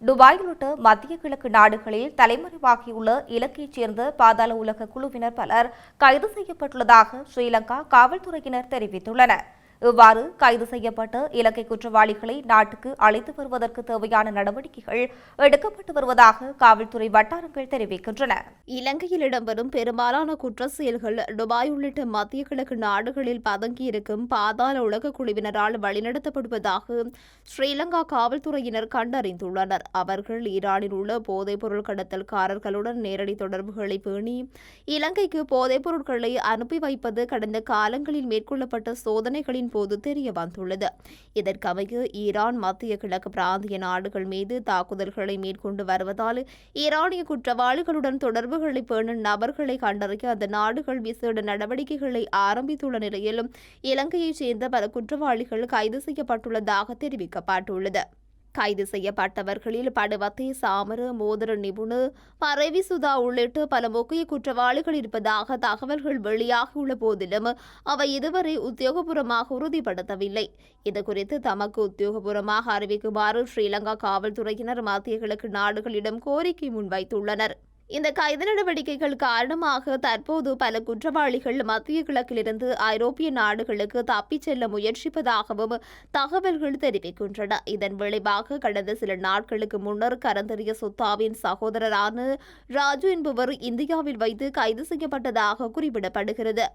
Dubai உள்ளிட்ட மத்திய கிழக்கு நாடுகளில் தலைமறைவாகியுள்ள இலங்கையைச் சேர்ந்த பாதாள உலக குழுவினர் பலர் கைது செய்யப்பட்டுள்ளதாக ஸ்ரீலங்கா காவல்துறையினர் தெரிவித்துள்ளனர். இவ்வாறு கைது செய்யப்பட்ட இலங்கை குற்றவாளிகளை நாட்டுக்கு அழைத்து வருவதற்கு தேவையான நடவடிக்கைகள் எடுக்கப்பட்டு வருவதாக காவல்துறை வட்டாரங்கள் தெரிவிக்கின்றன. இலங்கையில் இடம்பெறும் பெரும்பாலான குற்ற செயல்கள் துபாய் உள்ளிட்ட மத்திய கிழக்கு நாடுகளில் பதுங்கியிருக்கும் பாதாள உலக குழுவினரால் வழிநடத்தப்படுவதாக ஸ்ரீலங்கா காவல்துறையினர் கண்டறிந்துள்ளனர். அவர்கள் ஈரானில் உள்ள போதைப்பொருள் கடத்தல்காரர்களுடன் நேரடி தொடர்புகளை பேணி இலங்கைக்கு போதைப் பொருட்களை அனுப்பி வைப்பது கடந்த காலங்களில் மேற்கொள்ளப்பட்ட சோதனைகளின் போது தெரிய வந்துள்ளது. இதற்கமைய ஈரான் மத்திய கிழக்கு பிராந்திய நாடுகள் மீது தாக்குதல்களை மேற்கொண்டு வருவதால் ஈரானிய குற்றவாளிகளுடன் தொடர்புகளை பேணும் நபர்களை கண்டறிய அந்த நாடுகள் விசேட நடவடிக்கைகளை ஆரம்பித்துள்ள நிலையில் இலங்கையைச் சேர்ந்த பல குற்றவாளிகள் கைது செய்யப்பட்டுள்ளதாக தெரிவிக்கப்பட்டுள்ளது. கைது செய்யப்பட்டவர்களில் படுவத்தை சாமர மோதிர நிபுணர் பரவி சுதா உள்ளிட்ட பல முக்கிய குற்றவாளிகள் இருப்பதாக தகவல்கள் வெளியாகியுள்ள போதிலும் அவை இதுவரை உத்தியோகபூர்வமாக உறுதிப்படுத்தவில்லை. இதுகுறித்து தமக்கு உத்தியோகபூர்வமாக அறிவிக்குமாறு ஸ்ரீலங்கா காவல்துறையினர் மத்திய கிழக்கு நாடுகளிடம் கோரிக்கை முன்வைத்துள்ளனர். இந்த கைது நடவடிக்கைகள் காரணமாக தற்போது பல குற்றவாளிகள் மத்திய கிழக்கிலிருந்து ஐரோப்பிய நாடுகளுக்கு தப்பிச் செல்ல முயற்சிப்பதாகவும் தகவல்கள் தெரிவிக்கின்றன. இதன் விளைவாக கடந்த சில நாட்களுக்கு முன்னர் கரந்தரிய சுத்தாவின் சகோதரரான ராஜு என்பவர் இந்தியாவில் வைத்து கைது செய்யப்பட்டதாக குறிப்பிடப்படுகிறது.